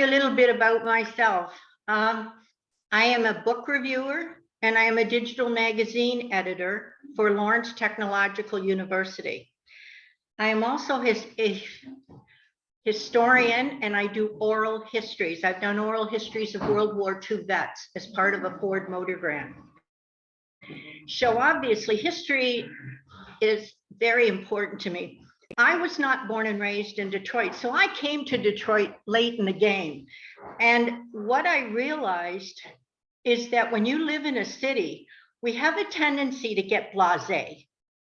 you a little bit about myself. I am a book reviewer and I am a digital magazine editor for Lawrence Technological University. I am also a historian and I do oral histories. I've done oral histories of World War II vets as part of a Ford Motor Grant. So obviously history is very important to me. I was not born and raised in Detroit, so I came to Detroit late in the game. And what I realized is that when you live in a city, we have a tendency to get blasé.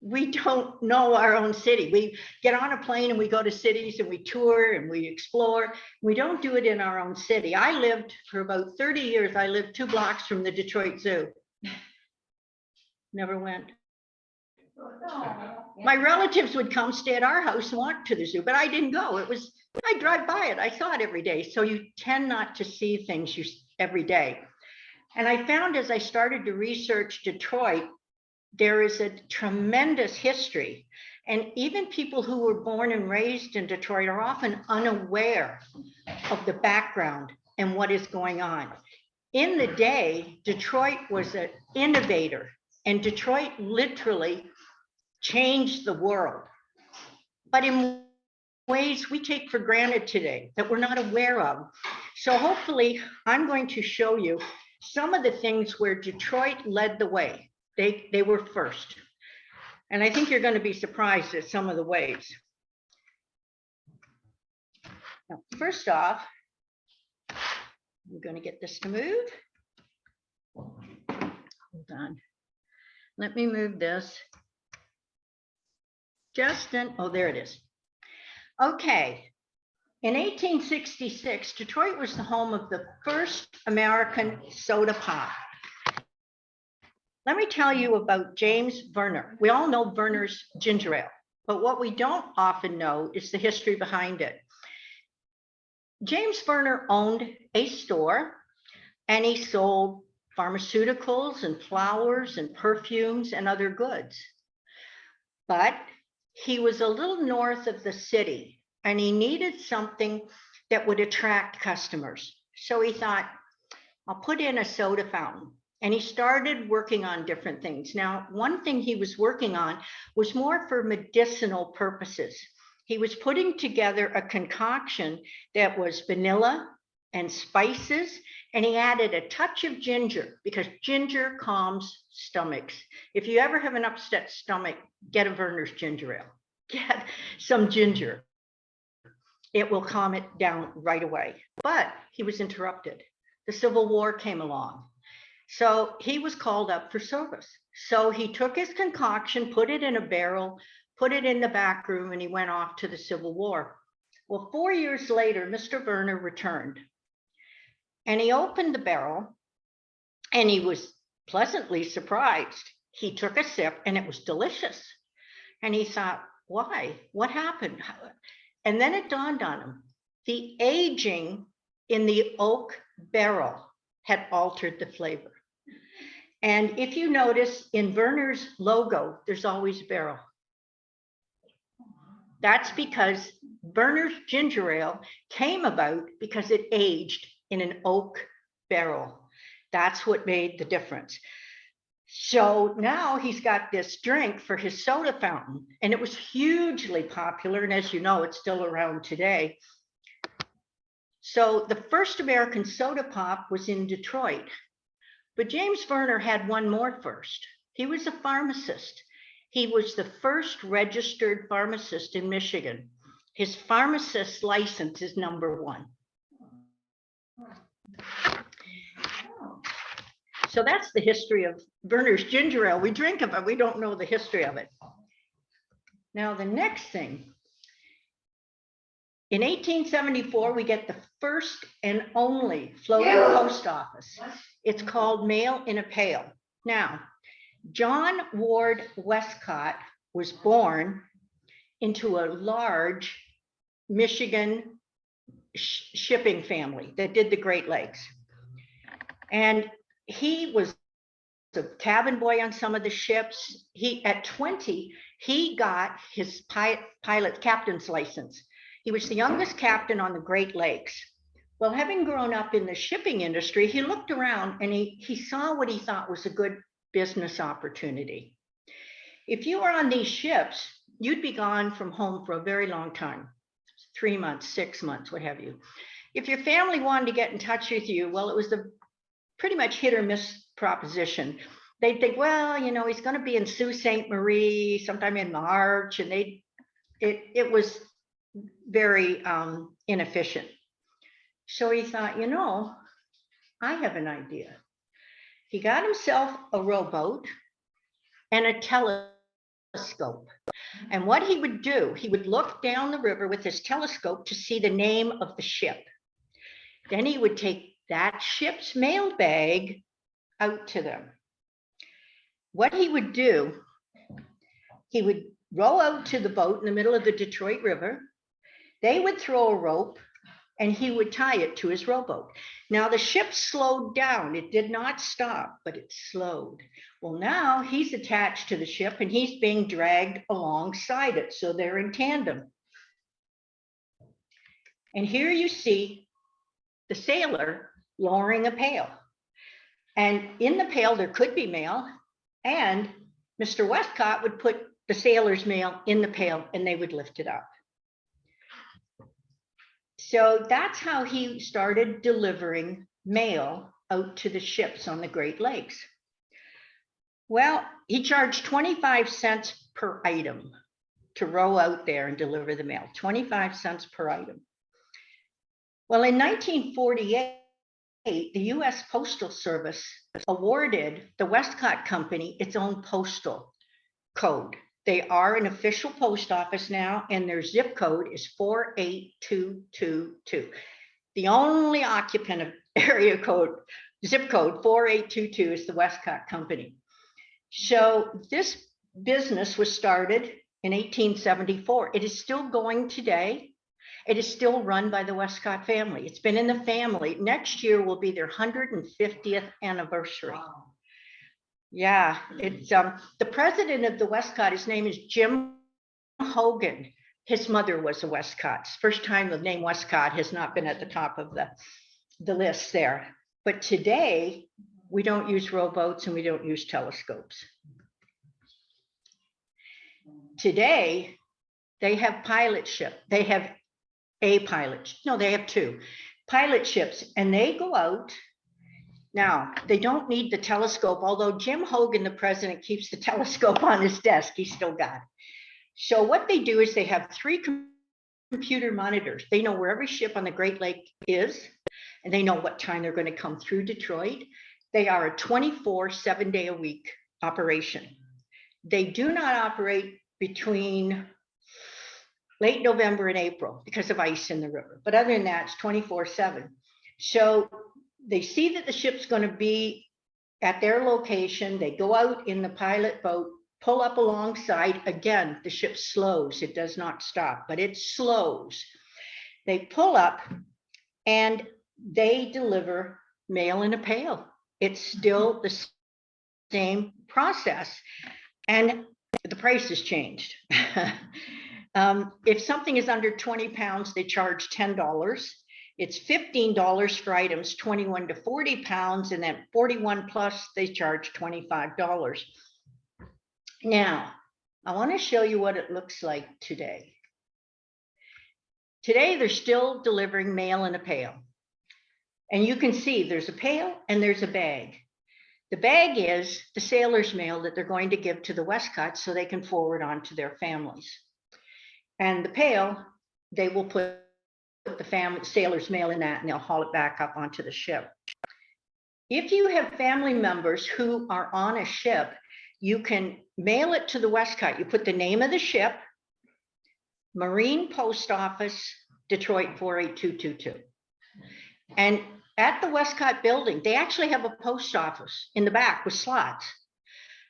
We don't know our own city. We get on a plane and we go to cities and we tour and we explore. We don't do it in our own city. I lived for about 30 years. I lived 2 blocks from the Detroit Zoo. Never went. My relatives would come stay at our house and walk to the zoo, but I didn't go. I drive by it. I saw it every day. So you tend not to see things every day. And I found as I started to research Detroit, there is a tremendous history. And even people who were born and raised in Detroit are often unaware of the background and what is going on. In the day, Detroit was an innovator, and Detroit literally changed the world, but in ways we take for granted today that we're not aware of. So hopefully I'm going to show you some of the things where Detroit led the way. They were first. And I think you're going to be surprised at some of the ways. Now, first off, I'm going to get this to move. Hold on. Let me move this. Oh, there it is. Okay. In 1866, Detroit was the home of the first American soda pop. Let me tell you about James Verner. We all know Verner's ginger ale, but what we don't often know is the history behind it. James Verner owned a store and he sold pharmaceuticals and flowers and perfumes and other goods. But he was a little north of the city and he needed something that would attract customers. So he thought, I'll put in a soda fountain. And he started working on different things. Now, one thing he was working on was more for medicinal purposes. He was putting together a concoction that was vanilla and spices, and he added a touch of ginger because ginger calms stomachs. If you ever have an upset stomach, get a Verner's ginger ale. Get some ginger. It will calm it down right away. But he was interrupted. The Civil War came along. So he was called up for service. So he took his concoction, put it in a barrel, put it in the back room, and he went off to the Civil War. Well, 4 years later, Mr. Verner returned. And he opened the barrel and he was pleasantly surprised. He took a sip and it was delicious. And he thought, why? What happened? And then it dawned on him. The aging in the oak barrel had altered the flavor. And if you notice in Verner's logo, there's always a barrel. That's because Verner's ginger ale came about because it aged in an oak barrel. That's what made the difference. So now he's got this drink for his soda fountain, and it was hugely popular. And as you know, it's still around today. So the first American soda pop was in Detroit, but James Verner had one more first. He was a pharmacist. He was the first registered pharmacist in Michigan. His pharmacist license is number 1. So that's the history of Verner's ginger ale. We drink it, but we don't know the history of it. Now, the next thing, in 1874, we get the first and only floating post office. It's called Mail in a Pail. Now, John Ward Westcott was born into a large Michigan shipping family that did the Great Lakes. And he was a cabin boy on some of the ships. At 20, he got his pilot captain's license. He was the youngest captain on the Great Lakes. Well, having grown up in the shipping industry, he looked around and he saw what he thought was a good business opportunity. If you were on these ships, you'd be gone from home for a very long time, 3 months, 6 months, what have you. If your family wanted to get in touch with you, well, it was the pretty much hit or miss proposition. They'd think, well, you know, he's going to be in Sault Ste. Marie sometime in March, and it was very inefficient. So he thought, you know, I have an idea. He got himself a rowboat and a telescope. And what he would do, he would look down the river with his telescope to see the name of the ship. Then he would take that ship's mail bag out to them. What he would do, he would row out to the boat in the middle of the Detroit River. They would throw a rope and he would tie it to his rowboat. Now the ship slowed down. It did not stop, but it slowed. Well, now he's attached to the ship and he's being dragged alongside it. So they're in tandem. And here you see the sailor lowering a pail. And in the pail, there could be mail. And Mr. Westcott would put the sailor's mail in the pail and they would lift it up. So that's how he started delivering mail out to the ships on the Great Lakes. Well, he charged 25 cents per item to row out there and deliver the mail, 25 cents per item. Well, in 1948, the US Postal Service awarded the Westcott Company its own postal code. They are an official post office now, and their zip code is 48222. The only occupant of area code, zip code 4822 is the Westcott Company. So this business was started in 1874. It is still going today. It is still run by the Westcott family. It's been in the family. Next year will be their 150th anniversary. Wow. Yeah, it's the president of the Westcott, his name is Jim Hogan. His mother was a Westcott. First time the name Westcott has not been at the top of the list there. But today, we don't use rowboats and we don't use telescopes. Today, they have pilot ship. They have a pilot. No, they have two pilot ships, and they go out. Now, they don't need the telescope, although Jim Hogan, the president, keeps the telescope on his desk. He's still got it. So what they do is they have 3 computer monitors. They know where every ship on the Great Lake is, and they know what time they're going to come through Detroit. They are a 24, 7-day-a-week operation. They do not operate between late November and April because of ice in the river. But other than that, it's 24/7. So they see that the ship's going to be at their location. They go out in the pilot boat, pull up alongside. Again, the ship slows. It does not stop, but it slows. They pull up and they deliver mail in a pail. It's still the same process. And the price has changed. If something is under 20 pounds, they charge $10. It's $15 for items 21 to 40 pounds, and then 41 plus, they charge $25. Now, I want to show you what it looks like today. Today, they're still delivering mail in a pail. And you can see there's a pail and there's a bag. The bag is the sailor's mail that they're going to give to the Westcott so they can forward on to their families. And the pail, they will put the sailor's mail in that and they'll haul it back up onto the ship. If you have family members who are on a ship, you can mail it to the Westcott. You put the name of the ship, Marine Post Office, Detroit 48222. And at the Westcott building, they actually have a post office in the back with slots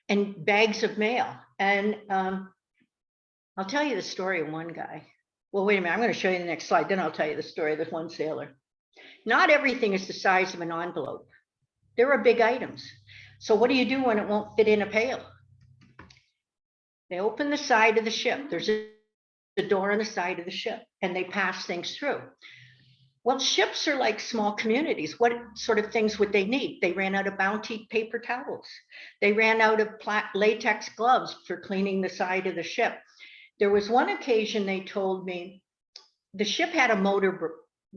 and bags of mail. And I'll tell you the story of one guy. Well, wait a minute, I'm going to show you the next slide, then I'll tell you the story of this one sailor. Not everything is the size of an envelope. There are big items. So what do you do when it won't fit in a pail? They open the side of the ship. There's a door on the side of the ship, and they pass things through. Well, ships are like small communities. What sort of things would they need? They ran out of Bounty paper towels. They ran out of latex gloves for cleaning the side of the ship. There was one occasion they told me the ship had a motor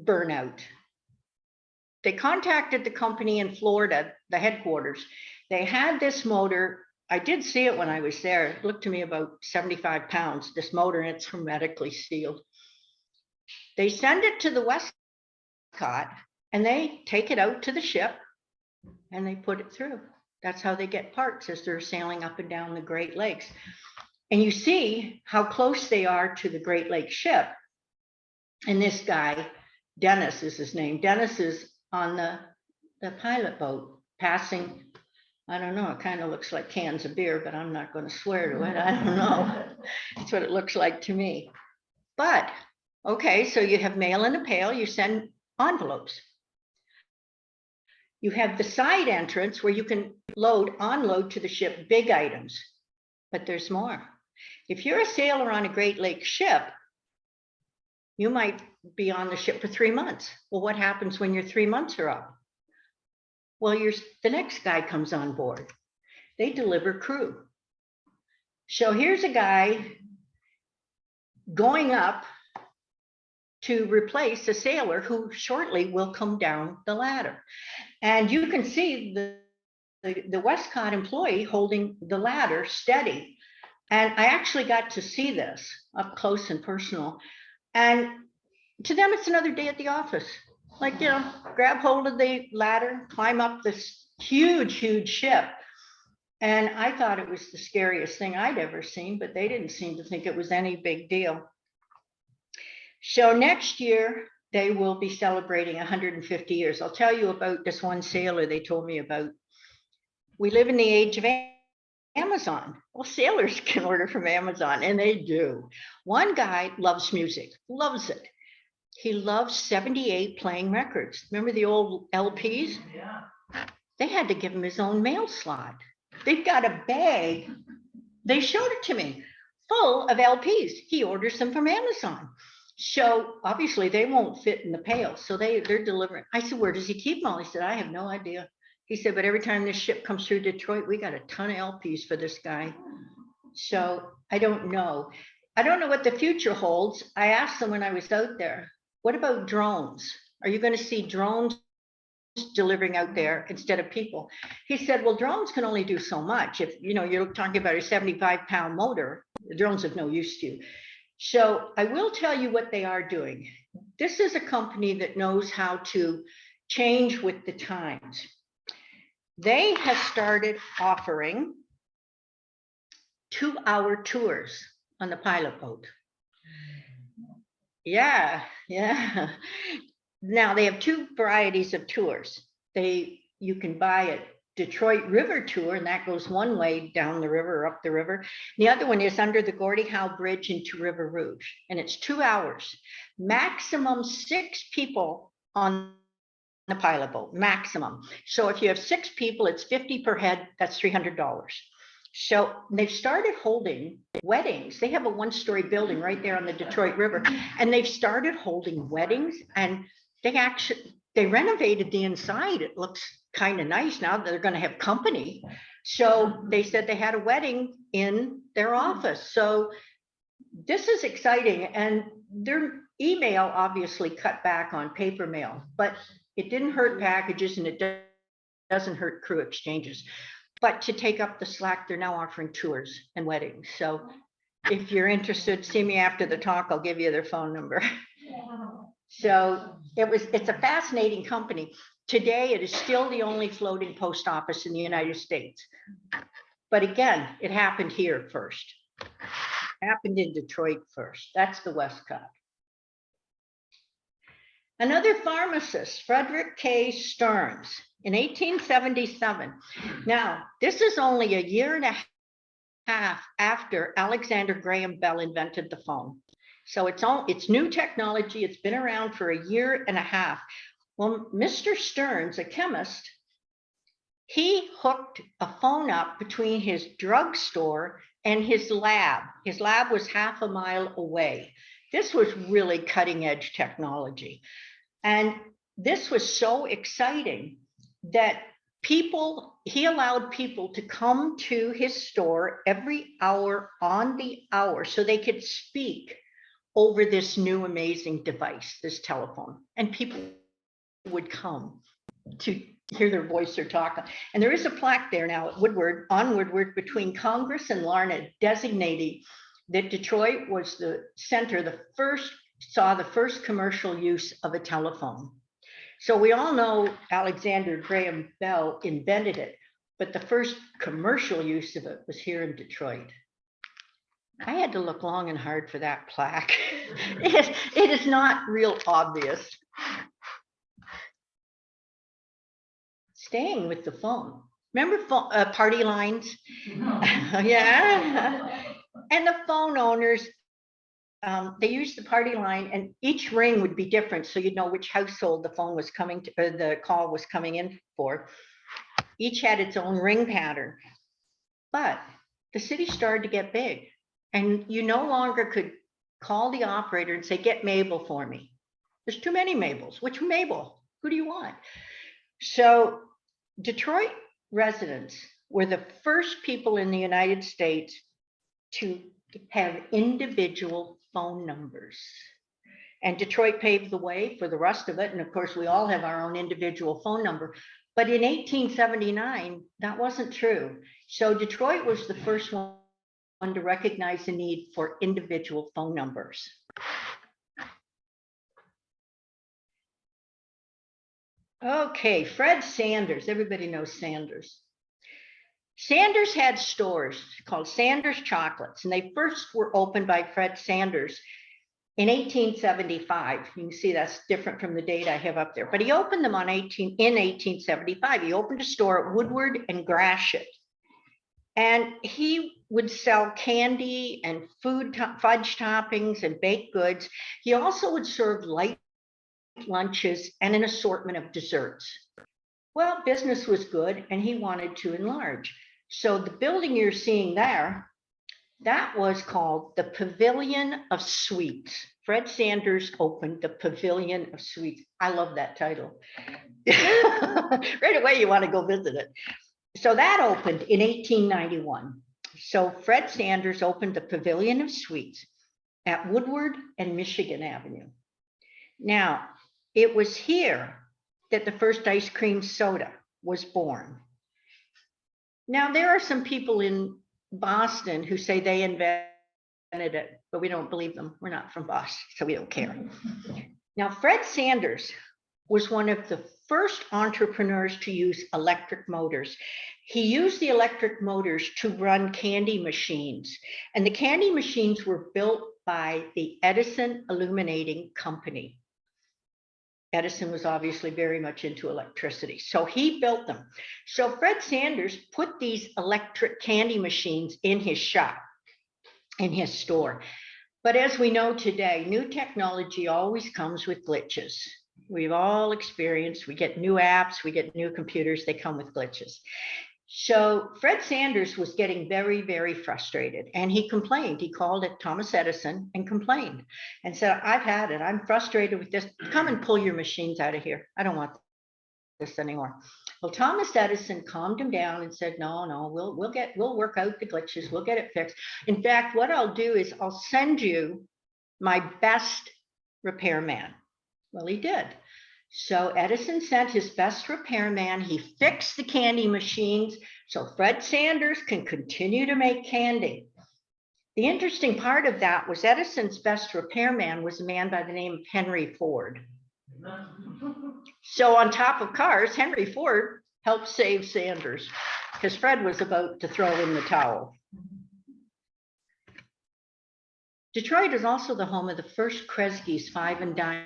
burnout. They contacted the company in Florida, the headquarters. They had this motor. I did see it when I was there. It looked to me about 75 pounds, this motor, and it's hermetically sealed. They send it to the Westcott and they take it out to the ship and they put it through. That's how they get parts as they're sailing up and down the Great Lakes. And you see how close they are to the Great Lakes ship. And this guy, Dennis is his name. Dennis is on the pilot boat passing, I don't know, it kind of looks like cans of beer, but I'm not going to swear to it. I don't know. That's what it looks like to me. But, okay, so you have mail in a pail, you send envelopes. You have the side entrance where you can unload to the ship big items, but there's more. If you're a sailor on a Great Lakes ship, you might be on the ship for 3 months. Well, what happens when your 3 months are up? Well, the next guy comes on board. They deliver crew. So here's a guy going up to replace a sailor who shortly will come down the ladder. And you can see the Westcott employee holding the ladder steady. And I actually got to see this up close and personal. And to them, it's another day at the office. Like, grab hold of the ladder, climb up this huge, huge ship. And I thought it was the scariest thing I'd ever seen, but they didn't seem to think it was any big deal. So next year, they will be celebrating 150 years. I'll tell you about this one sailor they told me about. We live in the age of Amazon. Well, sailors can order from Amazon, and they do. One guy loves music, loves it. He loves 78 playing records. Remember the old LPs? Yeah. They had to give him his own mail slot. They've got a bag. They showed it to me, full of LPs. He orders them from Amazon. So obviously they won't fit in the pail. So they're delivering. I said, where does he keep them all? He said, I have no idea. He said, but every time this ship comes through Detroit, we got a ton of LPs for this guy. So I don't know. I don't know what the future holds. I asked them when I was out there, what about drones? Are you going to see drones delivering out there instead of people? He said, well, drones can only do so much. If you're talking about a 75-pound motor, the drones have no use to you. So I will tell you what they are doing. This is a company that knows how to change with the times. They have started offering 2-hour tours on the pilot boat. Yeah. Now they have 2 varieties of tours. You can buy a Detroit River tour, and that goes one way down the river or up the river. The other one is under the Gordie Howe Bridge into River Rouge, and it's 2 hours. Maximum 6 people on the pilot boat, maximum. So if you have 6 people, it's $50 per head. That's $300. So they've started holding weddings. They have a 1-story building right there on the Detroit River, and they've started holding weddings, and they renovated the inside. It looks kind of nice now that they're going to have company. So they said they had a wedding in their office. So this is exciting, and their email obviously cut back on paper mail, but it didn't hurt packages, and it doesn't hurt crew exchanges. But to take up the slack, they're now offering tours and weddings. So if you're interested, see me after the talk. I'll give you their phone number. So it's a fascinating company. Today, it is still the only floating post office in the United States. But again, it happened here first. It happened in Detroit first. That's the Westcott. Another pharmacist, Frederick K. Stearns, in 1877. Now, this is only a year and a half after Alexander Graham Bell invented the phone. So it's new technology. It's been around for a year and a half. Well, Mr. Stearns, a chemist, he hooked a phone up between his drugstore and his lab. His lab was half a mile away. This was really cutting edge technology. And this was so exciting that he allowed people to come to his store every hour on the hour so they could speak over this new amazing device, this telephone. And people would come to hear their voice or talk. And there is a plaque there now at Woodward, on Woodward, between Congress and Larned, designating that Detroit was the center, saw the first commercial use of a telephone. So we all know Alexander Graham Bell invented it, but the first commercial use of it was here in Detroit. I had to look long and hard for that plaque. It is not real obvious. Staying with the phone. Remember party lines? Yeah. And the phone owners, they used the party line, and each ring would be different, so you'd know which household the phone was coming to, or the call was coming in for. Each had its own ring pattern. But the city started to get big, and you no longer could call the operator and say, get Mabel for me. There's too many Mabels. Which Mabel? Who do you want? So Detroit residents were the first people in the United States to have individual phone numbers. And Detroit paved the way for the rest of it. And of course, we all have our own individual phone number. But in 1879, that wasn't true. So Detroit was the first one to recognize the need for individual phone numbers. Okay, Fred Sanders. Everybody knows Sanders. Sanders had stores called Sanders Chocolates, and they first were opened by Fred Sanders in 1875. You can see that's different from the date I have up there, but he opened them in 1875. He opened a store at Woodward and Gratiot, and he would sell candy and fudge toppings and baked goods. He also would serve light lunches and an assortment of desserts. Well, business was good, and he wanted to enlarge. So the building you're seeing there, that was called the Pavilion of Sweets. Fred Sanders opened the Pavilion of Sweets. I love that title. Right away, you want to go visit it. So that opened in 1891. So Fred Sanders opened the Pavilion of Sweets at Woodward and Michigan Avenue. Now, it was here that the first ice cream soda was born. Now, there are some people in Boston who say they invented it, but we don't believe them. We're not from Boston, so we don't care. Now, Fred Sanders was one of the first entrepreneurs to use electric motors. He used the electric motors to run candy machines, and the candy machines were built by the Edison Illuminating Company. Edison was obviously very much into electricity, so he built them. So Fred Sanders put these electric candy machines in his shop, in his store. But as we know today, new technology always comes with glitches. We've all experienced, we get new apps, we get new computers, they come with glitches. So Fred Sanders was getting very, very frustrated, and he complained. He called at Thomas Edison and complained and said, I've had it. I'm frustrated with this. Come and pull your machines out of here. I don't want this anymore. Well, Thomas Edison calmed him down and said, no, we'll work out the glitches. We'll get it fixed. In fact, what I'll do is I'll send you my best repairman. Well, he did. So Edison sent his best repairman. He fixed the candy machines so Fred Sanders can continue to make candy. The interesting part of that was Edison's best repairman was a man by the name of Henry Ford. So on top of cars, Henry Ford helped save Sanders because Fred was about to throw in the towel. Detroit is also the home of the first Kresge's 5 and dime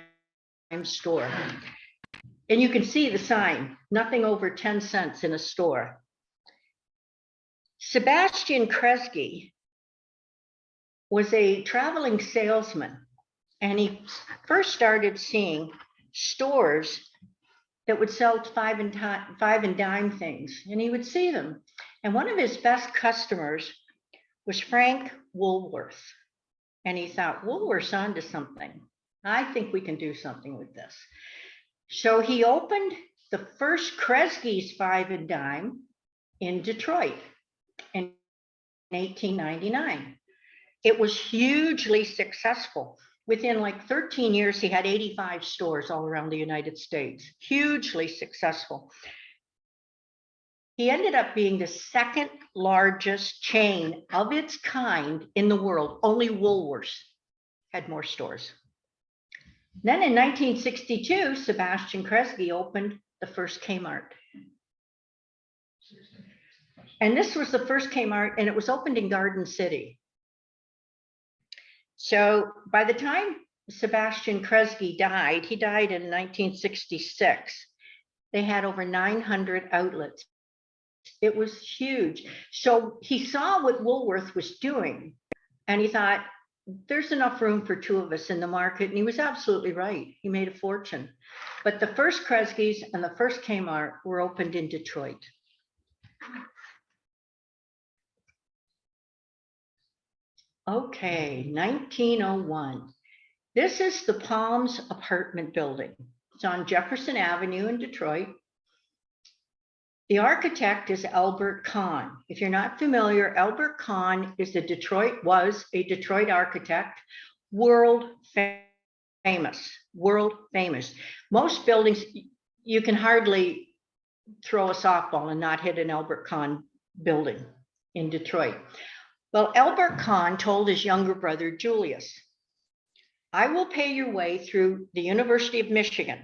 store. And you can see the sign, nothing over 10 cents in a store. Sebastian Kresge was a traveling salesman, and he first started seeing stores that would sell 5 and dime things, and he would see them. And one of his best customers was Frank Woolworth. And he thought, Woolworth's onto something. I think we can do something with this. So he opened the first Kresge's Five and Dime in Detroit in 1899. It was hugely successful. Within like 13 years, he had 85 stores all around the United States. Hugely successful. He ended up being the second largest chain of its kind in the world. Only Woolworths had more stores. Then in 1962, Sebastian Kresge opened the first Kmart. And this was the first Kmart, and it was opened in Garden City. So by the time Sebastian Kresge died, he died in 1966, they had over 900 outlets. It was huge. So he saw what Woolworth was doing, and he thought, there's enough room for two of us in the market. And he was absolutely right. He made a fortune. But the first Kresge's and the first Kmart were opened in Detroit. Okay, 1901. This is the Palms apartment building. It's on Jefferson Avenue in Detroit. The architect is Albert Kahn. If you're not familiar, Albert Kahn was a Detroit architect, world famous. Most buildings, you can hardly throw a softball and not hit an Albert Kahn building in Detroit. Well, Albert Kahn told his younger brother, Julius, I will pay your way through the University of Michigan.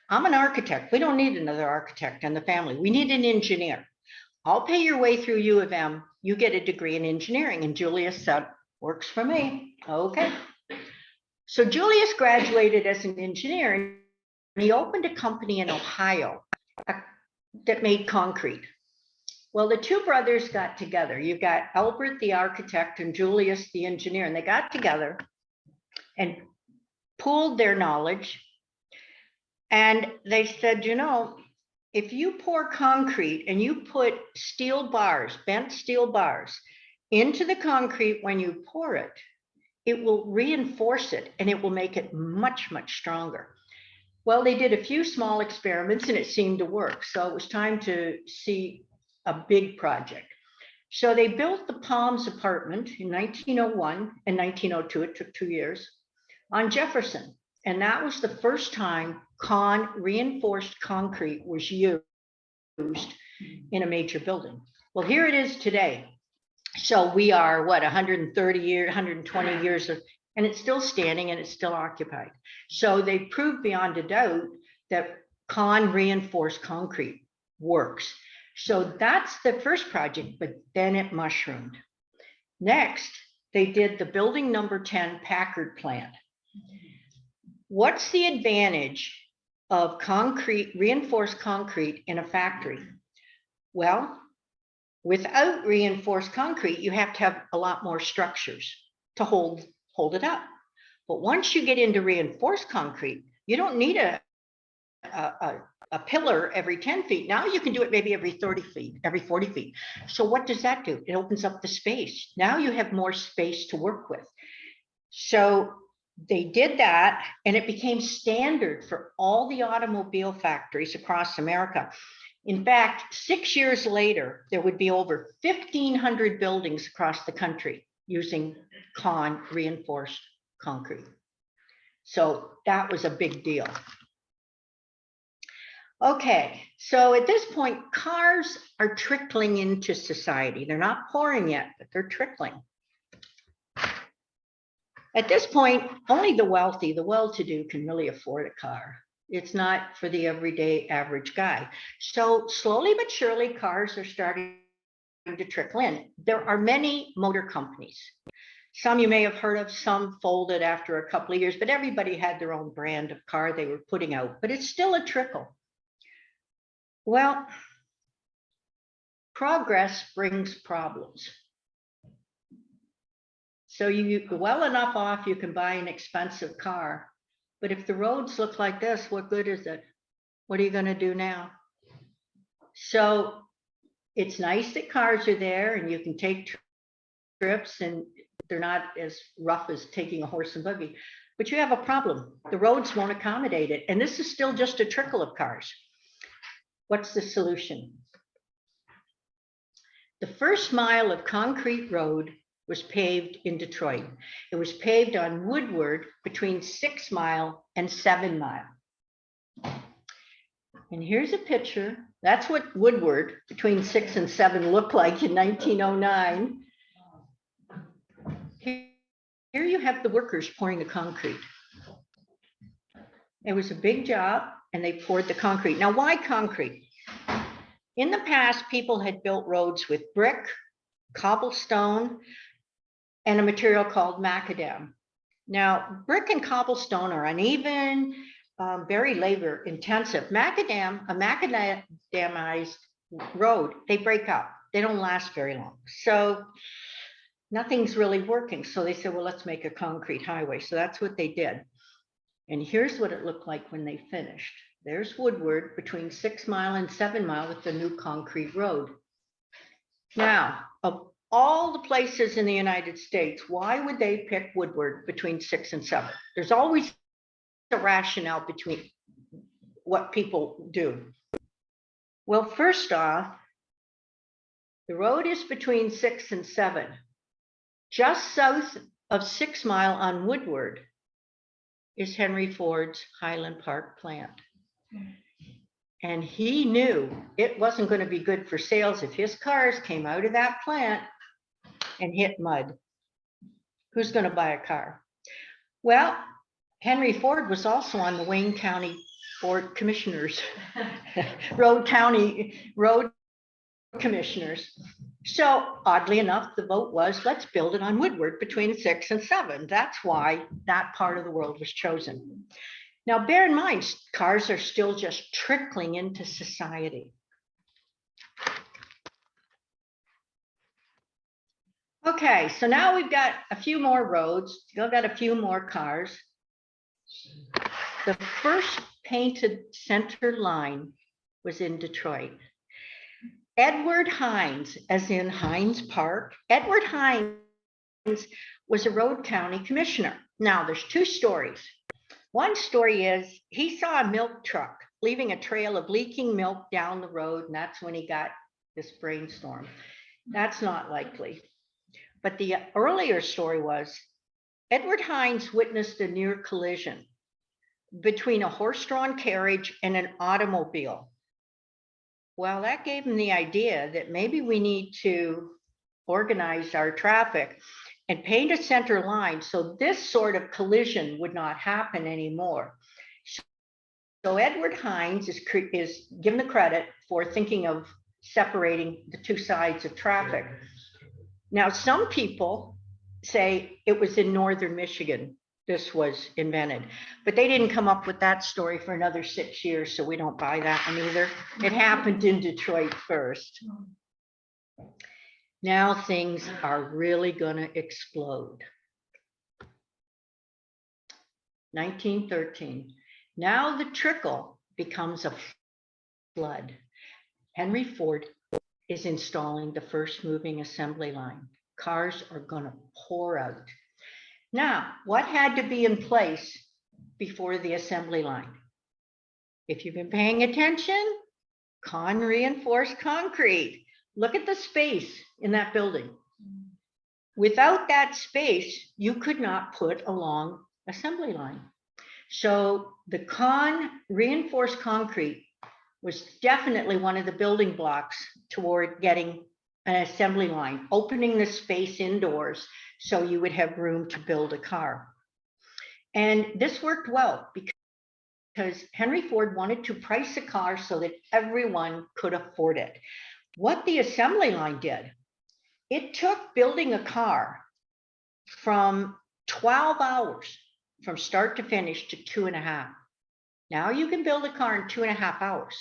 I'm an architect. We don't need another architect in the family. We need an engineer. I'll pay your way through U of M. You get a degree in engineering. And Julius said, works for me. Okay. So Julius graduated as an engineer, and he opened a company in Ohio that made concrete. Well, the two brothers got together. You've got Albert, the architect, and Julius, the engineer, and they got together and pooled their knowledge. And they said, you know, if you pour concrete and you put steel bars, bent steel bars, into the concrete when you pour it, it will reinforce it and it will make it much, much stronger. Well, they did a few small experiments and it seemed to work. So it was time to see a big project. So they built the Palms apartment in 1901 and 1902. It took 2 years on Jefferson. And that was the first time Kahn reinforced concrete was used in a major building. Well, here it is today. So we are, what, 130 years, 120 years of, and it's still standing and it's still occupied. So they proved beyond a doubt that Kahn reinforced concrete works. So that's the first project, but then it mushroomed. Next, they did the building number 10 Packard plant. What's the advantage of concrete, reinforced concrete in a factory? Well, without reinforced concrete, you have to have a lot more structures to hold it up. But once you get into reinforced concrete, you don't need a pillar every 10 feet. Now you can do it maybe every 30 feet, every 40 feet. So what does that do? It opens up the space. Now you have more space to work with. So they did that, and it became standard for all the automobile factories across America. In fact, 6 years later, there would be over 1,500 buildings across the country using Kahn reinforced concrete. So that was a big deal. Okay, so at this point, cars are trickling into society. They're not pouring yet, but they're trickling. At this point, only the wealthy, the well-to-do can really afford a car. It's not for the everyday average guy. So slowly but surely, cars are starting to trickle in. There are many motor companies. Some you may have heard of, some folded after a couple of years, but everybody had their own brand of car they were putting out, but it's still a trickle. Well, progress brings problems. So you well enough off, you can buy an expensive car. But if the roads look like this, what good is it? What are you going to do now? So it's nice that cars are there and you can take trips and they're not as rough as taking a horse and buggy. but you have a problem. The roads won't accommodate it. And this is still just a trickle of cars. What's the solution? The first mile of concrete road was paved in Detroit. It was paved on Woodward between 6 Mile and 7 Mile. And here's a picture. That's what Woodward between 6 and 7 looked like in 1909. Here you have the workers pouring the concrete. It was a big job, and they poured the concrete. Now, why concrete? In the past, people had built roads with brick, cobblestone, and a material called macadam. Now, brick and cobblestone are uneven, very labor intensive. A macadamized road, they break up. They don't last very long. So nothing's really working. So they said, well, let's make a concrete highway. So that's what they did. And here's what it looked like when they finished. There's Woodward between 6 Mile and 7 Mile with the new concrete road. Now, of all the places in the United States, why would they pick Woodward between 6 and 7? There's always a rationale between what people do. Well, first off, the road is between 6 and 7. Just south of 6 Mile on Woodward is Henry Ford's Highland Park plant. And he knew it wasn't going to be good for sales if his cars came out of that plant and hit mud. Who's going to buy a car? Well, Henry Ford was also on the Wayne County Board Commissioners, Road Commissioners. So oddly enough, the vote was, let's build it on Woodward between 6 and 7. That's why that part of the world was chosen. Now, bear in mind, cars are still just trickling into society. Okay, so now we've got a few more roads, still got a few more cars. The first painted center line was in Detroit. Edward Hines, as in Hines Park, Edward Hines was a road county commissioner. Now, there's two stories. One story is he saw a milk truck leaving a trail of leaking milk down the road, and that's when he got this brainstorm. That's not likely. But the earlier story was Edward Hines witnessed a near collision between a horse-drawn carriage and an automobile. Well, that gave him the idea that maybe we need to organize our traffic and paint a center line so this sort of collision would not happen anymore. So Edward Hines is given the credit for thinking of separating the two sides of traffic. Now, some people say it was in northern Michigan this was invented, but they didn't come up with that story for another 6 years, so we don't buy that one either. It happened in Detroit first. Now things are really gonna explode. 1913. Now the trickle becomes a flood. Henry Ford is installing the first moving assembly line. Cars are gonna pour out. Now, what had to be in place before the assembly line? If you've been paying attention, reinforced concrete. Look at the space in that building. Without that space, you could not put a long assembly line. So the reinforced concrete was definitely one of the building blocks toward getting an assembly line, opening the space indoors so you would have room to build a car. And this worked well because Henry Ford wanted to price a car so that everyone could afford it. What the assembly line did, it took building a car from 12 hours from start to finish to 2.5. Now you can build a car in 2.5 hours.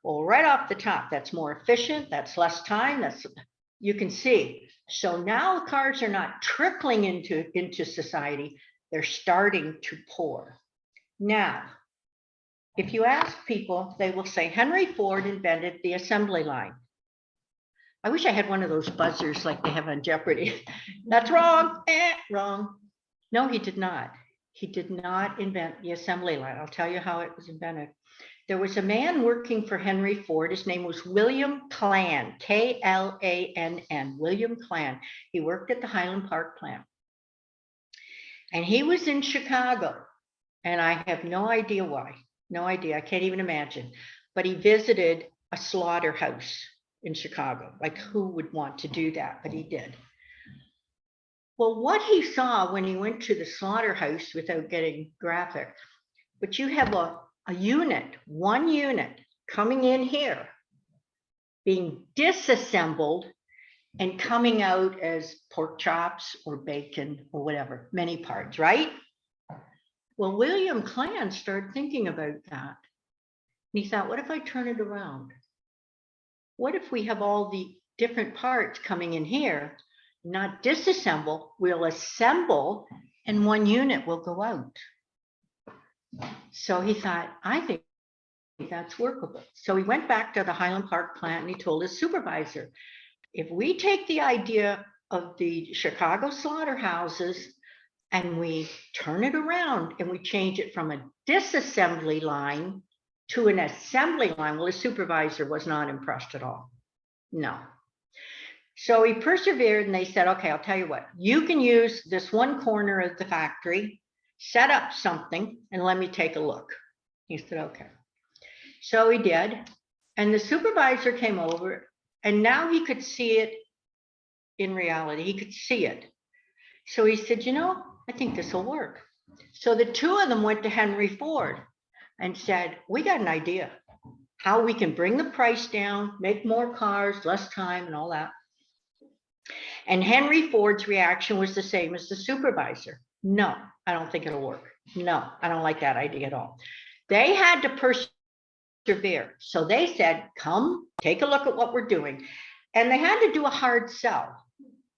Well, right off the top, that's more efficient, that's less time, you can see. So now cars are not trickling into society, they're starting to pour. Now, if you ask people, they will say Henry Ford invented the assembly line. I wish I had one of those buzzers like they have on Jeopardy. That's wrong, wrong. No, he did not. He did not invent the assembly line. I'll tell you how it was invented. There was a man working for Henry Ford. His name was William Clann, K-L-A-N-N, William Clann. He worked at the Highland Park plant. And he was in Chicago. And I have no idea why. No idea. I can't even imagine. But he visited a slaughterhouse in Chicago. Like, who would want to do that? But he did. Well, what he saw when he went to the slaughterhouse, without getting graphic, but you have a unit, one unit coming in here, being disassembled and coming out as pork chops or bacon or whatever, many parts, right? Well, William Clann started thinking about that. And he thought, what if I turn it around? What if we have all the different parts coming in here, not disassemble, we'll assemble, and one unit will go out. So he thought, I think that's workable. So he went back to the Highland Park plant and he told his supervisor, if we take the idea of the Chicago slaughterhouses and we turn it around and we change it from a disassembly line to an assembly line, well, his supervisor was not impressed at all. No. So he persevered and they said, okay, I'll tell you what, you can use this one corner of the factory, set up something and let me take a look. He said, okay. So he did. And the supervisor came over and now he could see it in reality. He could see it. So he said, you know, I think this will work. So the two of them went to Henry Ford and said, we got an idea how we can bring the price down, make more cars, less time and all that. And Henry Ford's reaction was the same as the supervisor. No, I don't think it'll work. No, I don't like that idea at all. They had to persevere. So they said, come take a look at what we're doing. And they had to do a hard sell.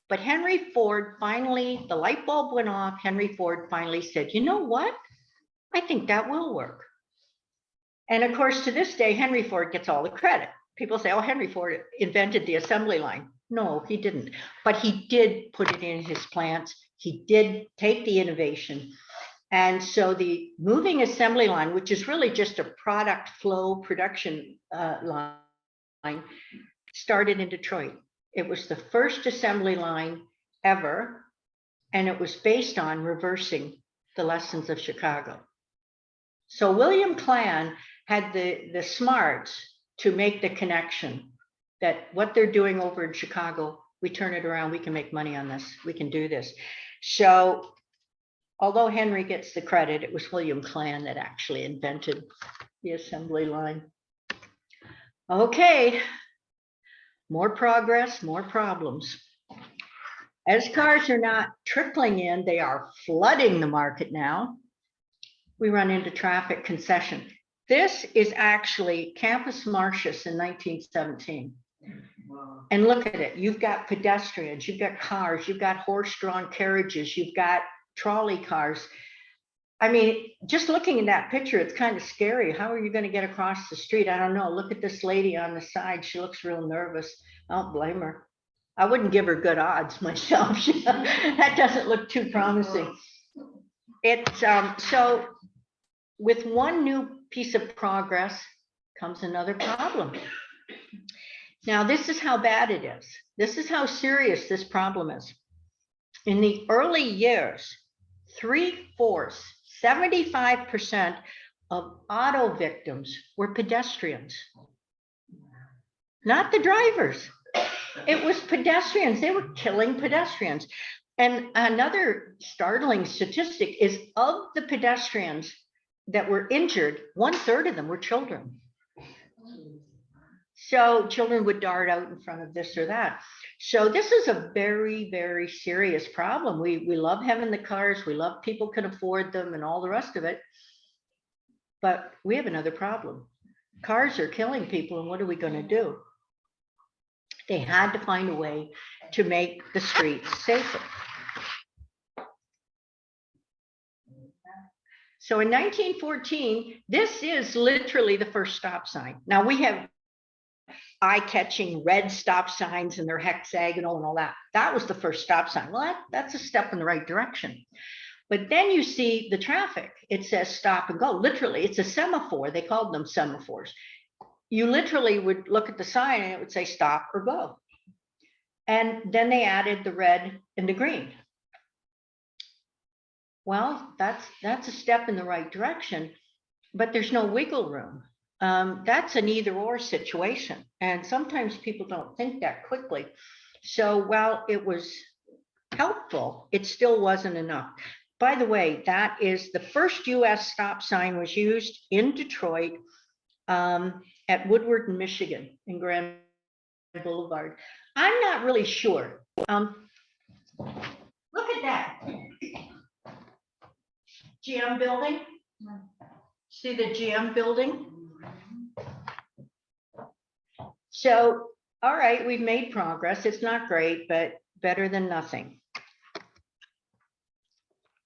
But Henry Ford finally, the light bulb went off. Henry Ford finally said, you know what? I think that will work. And of course, to this day, Henry Ford gets all the credit. People say, oh, Henry Ford invented the assembly line. No, he didn't. But he did put it in his plants. He did take the innovation. And so the moving assembly line, which is really just a product flow production line, started in Detroit. It was the first assembly line ever, and it was based on reversing the lessons of Chicago. So William Clann had the smarts to make the connection that what they're doing over in Chicago, we turn it around, we can make money on this, we can do this. So although Henry gets the credit, it was William Clann that actually invented the assembly line. Okay, more progress, more problems. As cars are not trickling in, they are flooding the market now. We run into traffic concession. This is actually Campus Martius in 1917. And look at it, you've got pedestrians, you've got cars, you've got horse-drawn carriages, you've got trolley cars. I mean, just looking at that picture, it's kind of scary. How are you going to get across the street? I don't know. Look at this lady on the side. She looks real nervous. I don't blame her. I wouldn't give her good odds myself. That doesn't look too promising. It's so with one new piece of progress comes another problem. Now, this is how bad it is. This is how serious this problem is. In the early years, 3/4, 75% of auto victims were pedestrians, not the drivers. It was pedestrians. They were killing pedestrians. And another startling statistic is of the pedestrians that were injured, 1/3 of them were children. So children would dart out in front of this or that. So this is a very, very serious problem. We love having the cars. We love people can afford them and all the rest of it. But we have another problem. Cars are killing people, and what are we going to do? They had to find a way to make the streets safer. So in 1914, this is literally the first stop sign. Now we have eye-catching red stop signs and they're hexagonal and all that. That was the first stop sign. Well, that's a step in the right direction. But then you see the traffic. It says stop and go. Literally, it's a semaphore. They called them semaphores. You literally would look at the sign and it would say stop or go. And then they added the red and the green. Well, that's a step in the right direction, but there's no wiggle room. That's an either or situation. And sometimes people don't think that quickly. So while it was helpful, it still wasn't enough. By the way, that is the first US stop sign was used in Detroit at Woodward, Michigan, in Grand Boulevard. I'm not really sure. Look at that. GM building. See the GM building? So, all right, we've made progress. It's not great, but better than nothing.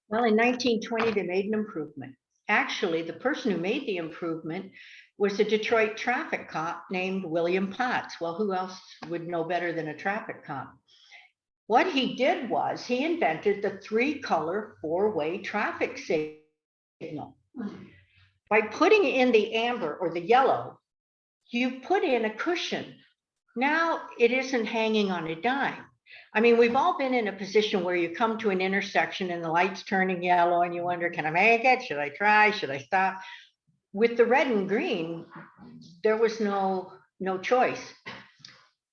Well, in 1920, they made an improvement. Actually, the person who made the improvement was a Detroit traffic cop named William Potts. Well, who else would know better than a traffic cop? What he did was he invented the 3-color 4-way traffic signal. By putting in the amber or the yellow, you put in a cushion. Now it isn't hanging on a dime. I mean, we've all been in a position where you come to an intersection and the light's turning yellow and you wonder, can I make it? Should I try? Should I stop? With the red and green, there was no choice.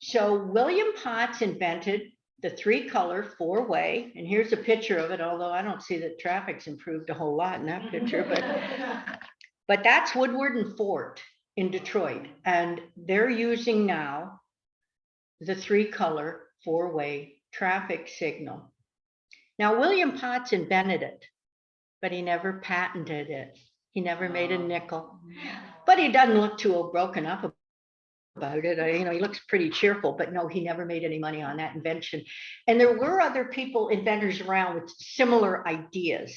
So William Potts invented the 3-color 4-way, and here's a picture of it, although I don't see that traffic's improved a whole lot in that picture, but that's Woodward and Fort in Detroit, and they're using now the 3-color 4-way traffic signal. Now, William Potts invented it, but he never patented it. He never made a nickel, but he doesn't look too broken up about it. You know, he looks pretty cheerful, but no, he never made any money on that invention. And there were other people, inventors around with similar ideas.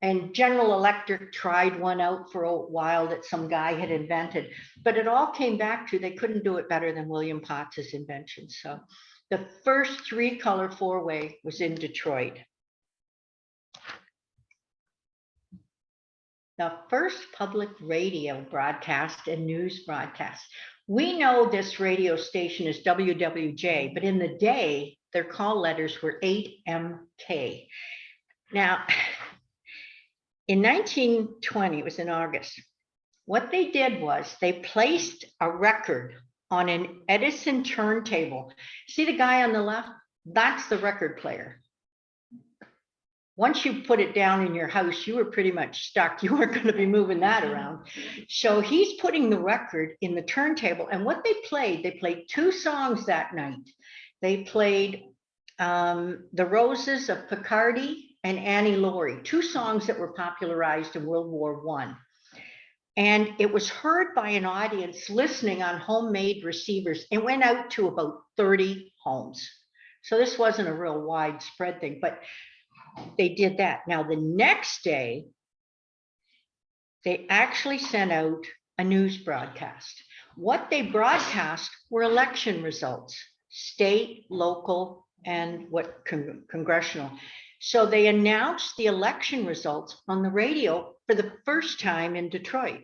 And General Electric tried one out for a while that some guy had invented, but it all came back to they couldn't do it better than William Potts's invention. So the first 3-color 4-way was in Detroit. The first public radio broadcast and news broadcast. We know this radio station is WWJ, but in the day, their call letters were 8MK. Now, in 1920, it was in August, what they did was they placed a record on an Edison turntable. See the guy on the left? That's the record player. Once you put it down in your house, you were pretty much stuck. You weren't going to be moving that around. So he's putting the record in the turntable. And what they played 2 songs that night. They played The Roses of Picardy and Annie Laurie, 2 songs that were popularized in World War I. And it was heard by an audience listening on homemade receivers. It went out to about 30 homes. So this wasn't a real widespread thing, but they did that. Now, the next day, they actually sent out a news broadcast. What they broadcast were election results, state, local, and what congressional. So they announced the election results on the radio for the first time in Detroit.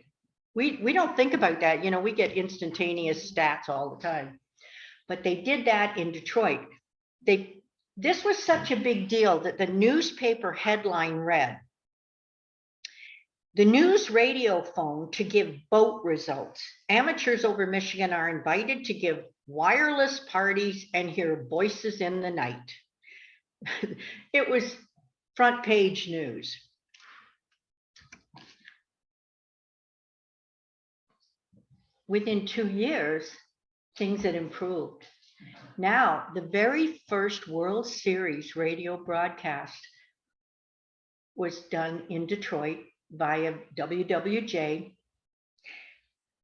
We don't think about that. You know, we get instantaneous stats all the time. But they did that in Detroit. This was such a big deal that the newspaper headline read, "The news radio phone to give vote results. Amateurs over Michigan are invited to give wireless parties and hear voices in the night." It was front page news. Within 2 years, things had improved. Now, the very first World Series radio broadcast was done in Detroit via WWJ.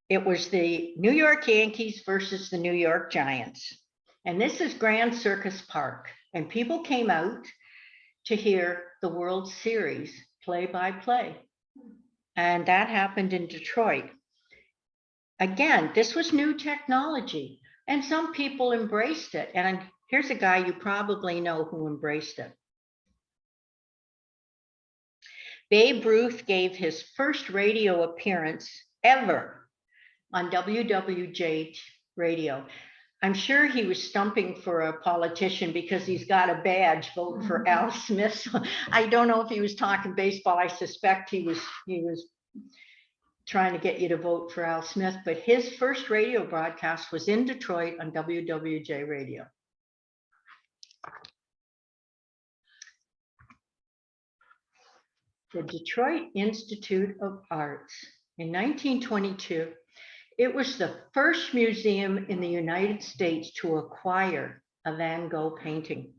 It was the New York Yankees versus the New York Giants. And this is Grand Circus Park. And people came out to hear the World Series play-by-play. And that happened in Detroit. Again, this was new technology. And some people embraced it. And here's a guy you probably know who embraced it. Babe Ruth gave his first radio appearance ever on WWJ radio. I'm sure he was stumping for a politician because he's got a badge, vote for Al Smith. So I don't know if he was talking baseball. I suspect he was trying to get you to vote for Al Smith, but his first radio broadcast was in Detroit on WWJ radio. The Detroit Institute of Arts in 1922. It was the first museum in the United States to acquire a Van Gogh painting.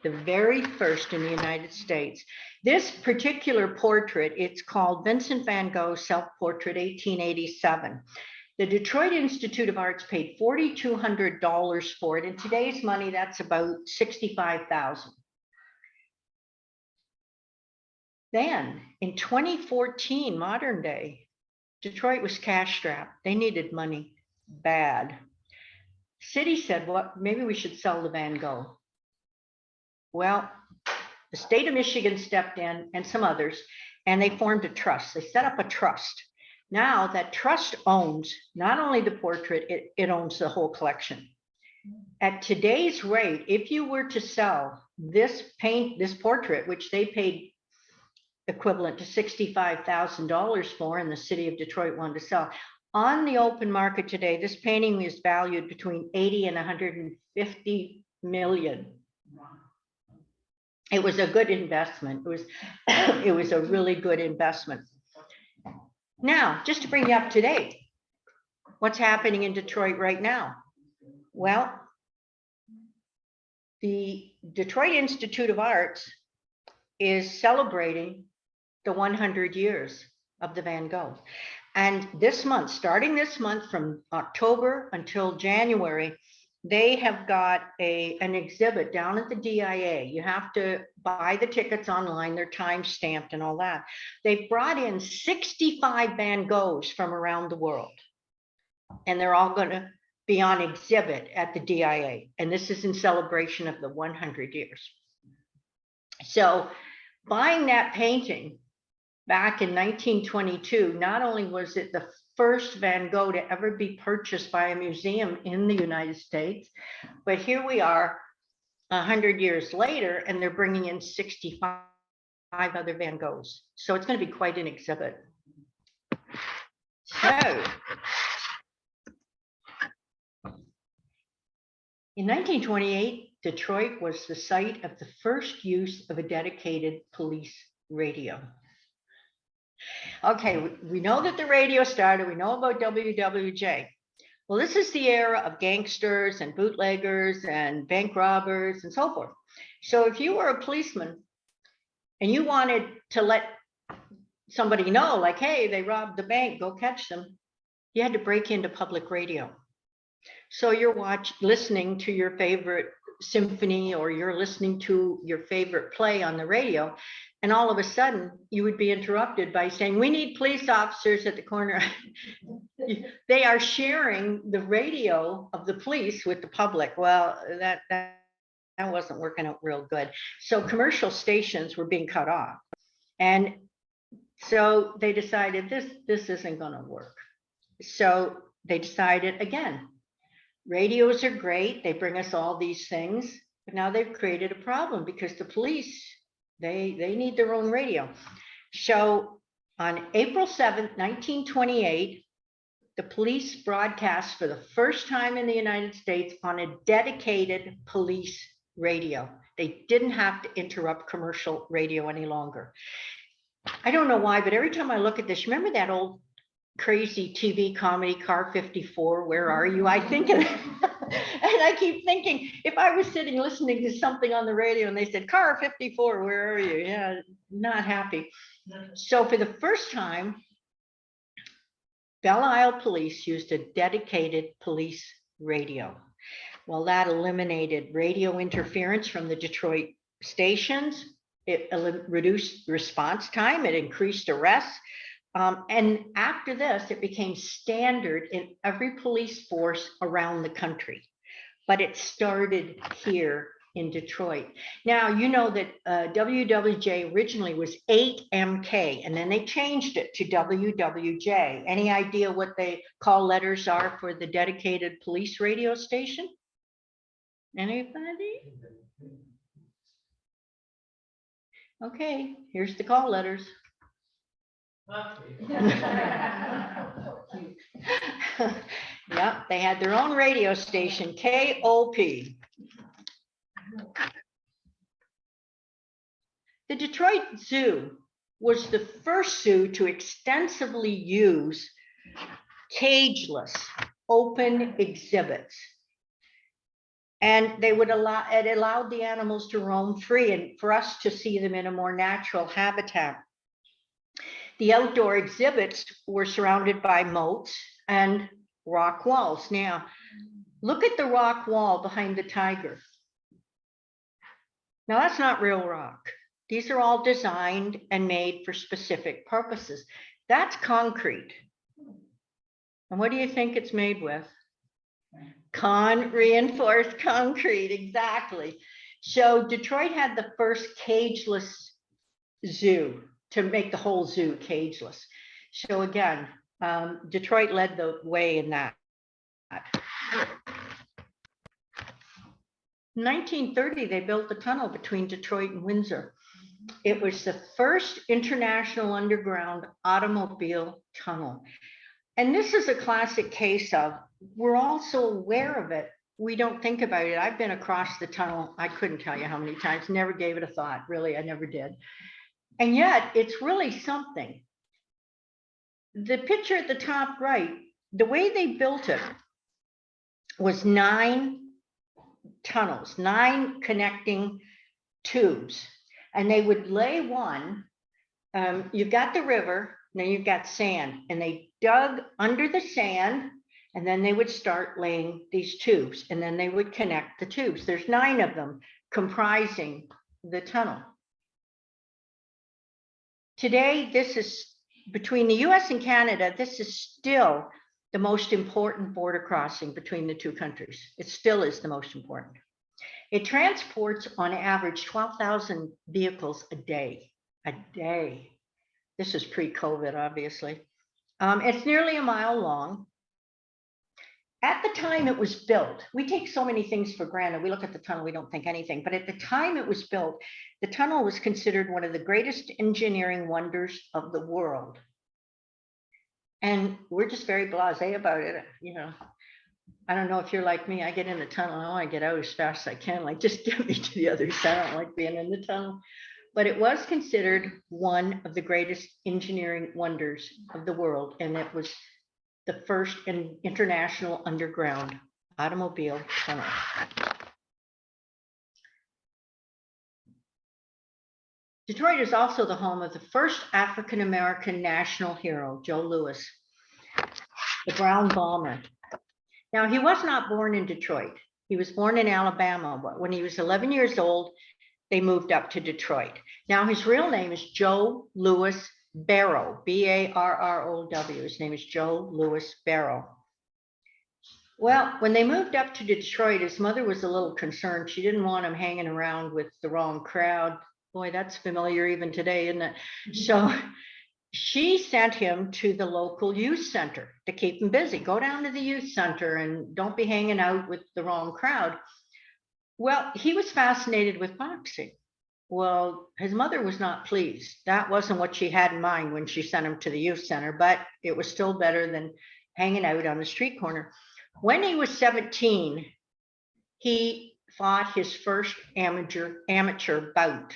The very first in the United States. This particular portrait, it's called Vincent van Gogh Self-Portrait 1887. The Detroit Institute of Arts paid $4,200 for it. In today's money, that's about $65,000. Then in 2014, modern day, Detroit was cash strapped. They needed money bad. City said, well, maybe we should sell the Van Gogh. Well, the state of Michigan stepped in and some others, and they formed a trust. They set up a trust. Now that trust owns not only the portrait, it owns the whole collection. At today's rate, if you were to sell this portrait, which they paid equivalent to $65,000 for, and the city of Detroit wanted to sell, on the open market today, this painting is valued between 80 and 150 million. It was a good investment. It was a really good investment. Now, just to bring you up to date, what's happening in Detroit right now? Well, the Detroit Institute of Arts is celebrating the 100 years of the Van Gogh. And this month, starting this month from October until January, they have got an exhibit down at the DIA. You have to buy the tickets online. They're time stamped and all that. They've brought in 65 Van Goghs from around the world. And they're all going to be on exhibit at the DIA. And this is in celebration of the 100 years. So buying that painting back in 1922, not only was it the first Van Gogh to ever be purchased by a museum in the United States, but here we are 100 years later, and they're bringing in 65 other Van Goghs. So it's going to be quite an exhibit. So in 1928, Detroit was the site of the first use of a dedicated police radio. Okay, we know that the radio started. We know about WWJ. Well, this is the era of gangsters and bootleggers and bank robbers and so forth. So if you were a policeman and you wanted to let somebody know, like, hey, they robbed the bank, go catch them, you had to break into public radio. So you're listening to your favorite symphony, or you're listening to your favorite play on the radio, and all of a sudden you would be interrupted by saying, we need police officers at the corner. They are sharing the radio of the police with the public. Well, that wasn't working out real good. So commercial stations were being cut off. And so they decided this isn't going to work. So they decided, again, radios are great. They bring us all these things, but now they've created a problem because the police, they need their own radio. So on April 7th, 1928, the police broadcast for the first time in the United States on a dedicated police radio. They didn't have to interrupt commercial radio any longer. I don't know why, but every time I look at this, remember that old crazy TV comedy, Car 54, Where Are You? I think, and I keep thinking, if I was sitting listening to something on the radio and they said, Car 54, where are you? Yeah, not happy. So for the first time, Belle Isle Police used a dedicated police radio. Well, that eliminated radio interference from the Detroit stations. It reduced response time. It increased arrests. And after this, it became standard in every police force around the country. But it started here in Detroit. Now, you know that WWJ originally was 8MK, and then they changed it to WWJ. Any idea what they call letters are for the dedicated police radio station? Anybody? Okay, here's the call letters. Yep, they had their own radio station, KOP. The Detroit Zoo was the first zoo to extensively use cageless, open exhibits. And it allowed the animals to roam free and for us to see them in a more natural habitat. The outdoor exhibits were surrounded by moats and rock walls. Now, look at the rock wall behind the tiger. Now, that's not real rock. These are all designed and made for specific purposes. That's concrete. And what do you think it's made with? Reinforced concrete, exactly. So Detroit had the first cageless zoo, to make the whole zoo cageless. So again, Detroit led the way in that. In 1930, they built the tunnel between Detroit and Windsor. It was the first international underground automobile tunnel. And this is a classic case of, we're all so aware of it, we don't think about it. I've been across the tunnel, I couldn't tell you how many times, never gave it a thought, really, I never did. And yet, it's really something. The picture at the top right, the way they built it was 9 tunnels, 9 connecting tubes. And they would lay one, you've got the river, now you've got sand, and they dug under the sand, and then they would start laying these tubes, and then they would connect the tubes. There's 9 of them comprising the tunnel. Today, this is, between the US and Canada, this is still the most important border crossing between the two countries. It still is the most important. It transports on average 12,000 vehicles a day. This is pre-COVID, obviously. It's nearly a mile long. At the time it was built, we take so many things for granted. We look at the tunnel, we don't think anything. But at the time it was built, the tunnel was considered one of the greatest engineering wonders of the world. And we're just very blasé about it. You know, I don't know if you're like me. I get in the tunnel, I want to get out as fast as I can. Like, just get me to the other side. I don't like being in the tunnel. But it was considered one of the greatest engineering wonders of the world. And it was the first international underground automobile tunnel. Detroit is also the home of the first African-American national hero, Joe Louis, the Brown Bomber. Now, he was not born in Detroit. He was born in Alabama, but when he was 11 years old, they moved up to Detroit. Now, his real name is Joe Louis Barrow, B-A-R-R-O-W. His name is Joe Louis Barrow. Well, when they moved up to Detroit, his mother was a little concerned. She didn't want him hanging around with the wrong crowd. Boy, that's familiar even today, isn't it? So she sent him to the local youth center to keep him busy. Go down to the youth center and don't be hanging out with the wrong crowd. Well, he was fascinated with boxing. Well, his mother was not pleased. That wasn't what she had in mind when she sent him to the youth center, but it was still better than hanging out on the street corner. When he was 17, he fought his first amateur bout.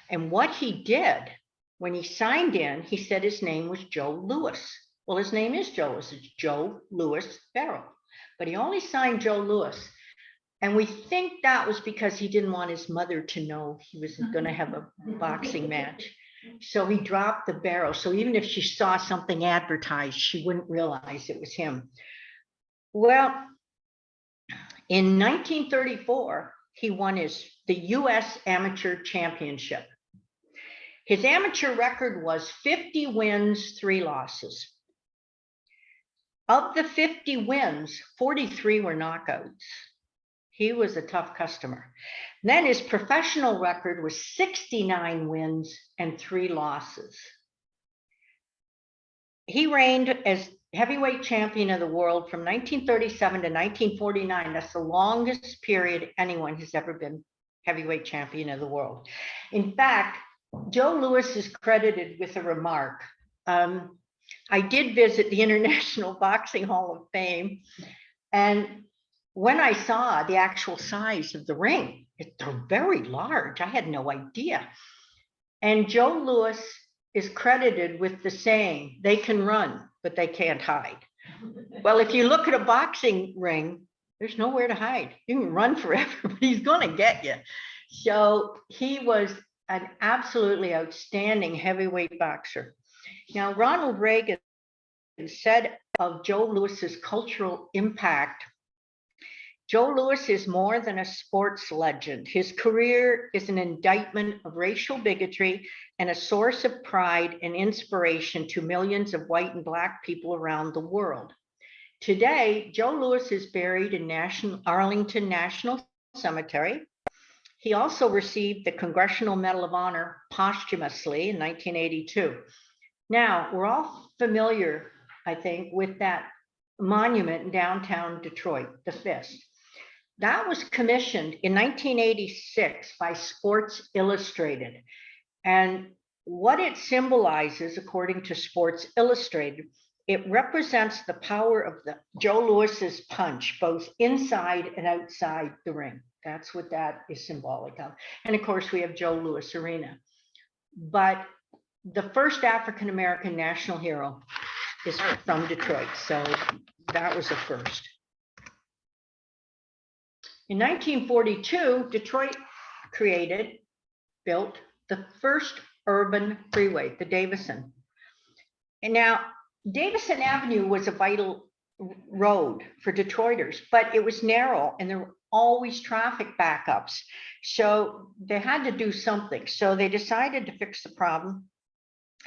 And what he did, when he signed in, he said his name was Joe Louis. Well, his name is Joe Louis. It's Joe Louis Barrow. But he only signed Joe Louis. And we think that was because he didn't want his mother to know he was going to have a boxing match. So he dropped the Barrow. So even if she saw something advertised, she wouldn't realize it was him. Well, in 1934, he won the U.S. Amateur Championship. His amateur record was 50 wins, 3 losses. Of the 50 wins, 43 were knockouts. He was a tough customer. And then his professional record was 69 wins and 3 losses. He reigned as heavyweight champion of the world from 1937 to 1949. That's the longest period anyone has ever been heavyweight champion of the world. In fact, Joe Louis is credited with a remark. I did visit the International Boxing Hall of Fame, and when I saw the actual size of the ring, they're very large. I had no idea. And Joe Louis is credited with the saying, they can run, but they can't hide. Well, if you look at a boxing ring, there's nowhere to hide. You can run forever, but he's going to get you. So he was an absolutely outstanding heavyweight boxer. Now, Ronald Reagan said of Joe Louis's cultural impact, Joe Louis is more than a sports legend. His career is an indictment of racial bigotry and a source of pride and inspiration to millions of white and Black people around the world. Today, Joe Louis is buried in Arlington National Cemetery. He also received the Congressional Medal of Honor posthumously in 1982. Now, we're all familiar, I think, with that monument in downtown Detroit, the Fist. That was commissioned in 1986 by Sports Illustrated. And what it symbolizes, according to Sports Illustrated, it represents the power of Joe Louis's punch, both inside and outside the ring. That's what that is symbolic of. And of course, we have Joe Louis Arena. But the first African-American national hero is from Detroit. So that was a first. In 1942, Detroit built the first urban freeway, the Davison. And now, Davison Avenue was a vital road for Detroiters, but it was narrow and there were always traffic backups. So they had to do something. So they decided to fix the problem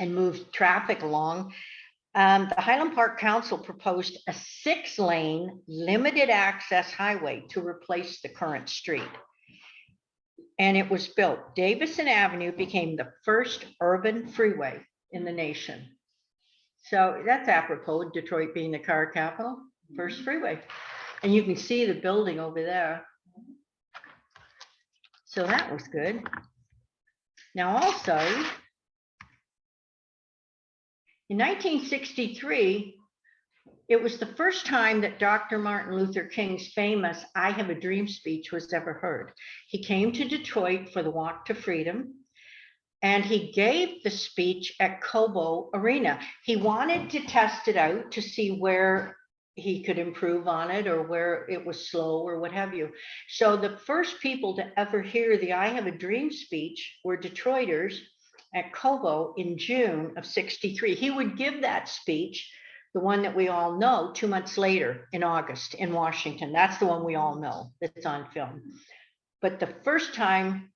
and move traffic along. The Highland Park Council proposed a 6-lane limited access highway to replace the current street. And it was built. Davison Avenue became the first urban freeway in the nation. So that's apropos, Detroit being the car capital, first freeway. And you can see the building over there. So that was good. Now also, in 1963, it was the first time that Dr. Martin Luther King's famous "I Have a Dream" speech was ever heard. He came to Detroit for the Walk to Freedom, and he gave the speech at Cobo Arena. He wanted to test it out to see where he could improve on it or where it was slow or what have you. So the first people to ever hear the "I Have a Dream" speech were Detroiters at Cobo in June of '63. He would give that speech, the one that we all know, 2 months later in August in Washington. That's the one we all know that's on film. But the first time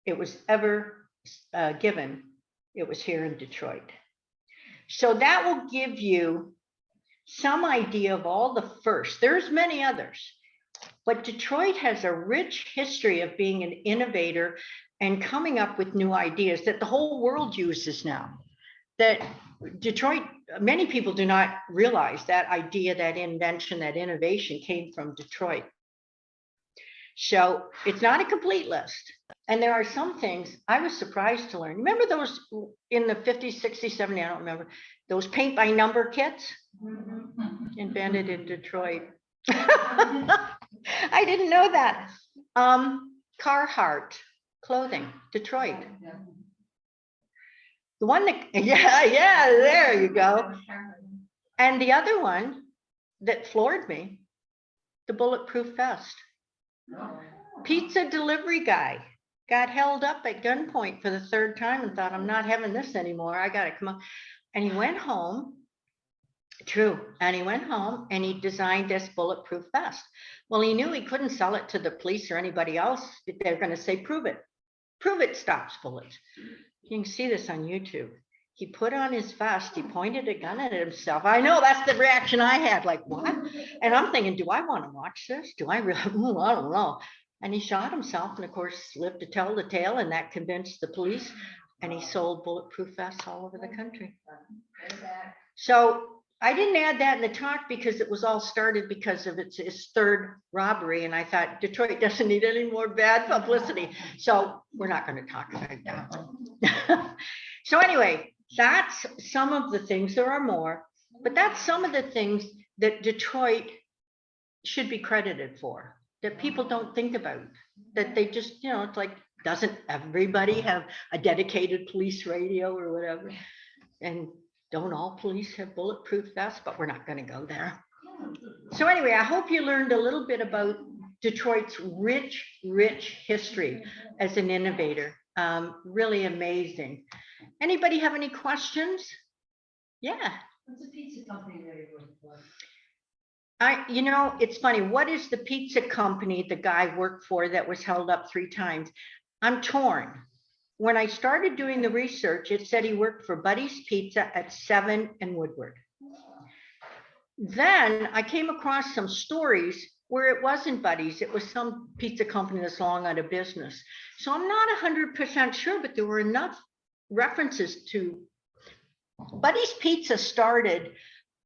it was ever given, it was here in Detroit. So that will give you some idea of all the firsts. There's many others, but Detroit has a rich history of being an innovator and coming up with new ideas that the whole world uses now. That Detroit, many people do not realize that idea, that invention, that innovation came from Detroit. So it's not a complete list. And there are some things I was surprised to learn. Remember those in the 50s, 60s, 70s, I don't remember, those paint by number kits? Invented in Detroit. I didn't know that. Carhartt clothing, Detroit. The one that, yeah, there you go. And the other one that floored me, the bulletproof vest. Pizza delivery guy got held up at gunpoint for the 3rd time and thought, I'm not having this anymore. I got to come on. And he went home. True. And he went home and he designed this bulletproof vest. Well, he knew he couldn't sell it to the police or anybody else. They're going to say, prove it. Prove it stops bullets. You can see this on YouTube. he put on his vest, he pointed a gun at himself. I know that's the reaction I had, like, what? And I'm thinking, do I want to watch this? Do I really? Ooh, I don't know. And he shot himself, and of course, lived to tell the tale, and that convinced the police. And he sold bulletproof vests all over the country. So I didn't add that in the talk because it was all started because of his third robbery. And I thought Detroit doesn't need any more bad publicity. So we're not going to talk about that one. So anyway, that's some of the things. There are more, but that's some of the things that Detroit should be credited for, that people don't think about, that they just, you know, it's like, doesn't everybody have a dedicated police radio or whatever? And don't all police have bulletproof vests? But we're not going to go there. So anyway, I hope you learned a little bit about Detroit's rich history as an innovator. Really amazing. Anybody have any questions? Yeah. What's the pizza company that you work for? You know, it's funny. What is the pizza company the guy worked for that was held up 3 times? I'm torn. When I started doing the research, it said he worked for Buddy's Pizza at 7 and Woodward. Then I came across some stories where it wasn't Buddy's. It was some pizza company that's long out of business. So I'm not 100% sure, but there were enough references to Buddy's Pizza started,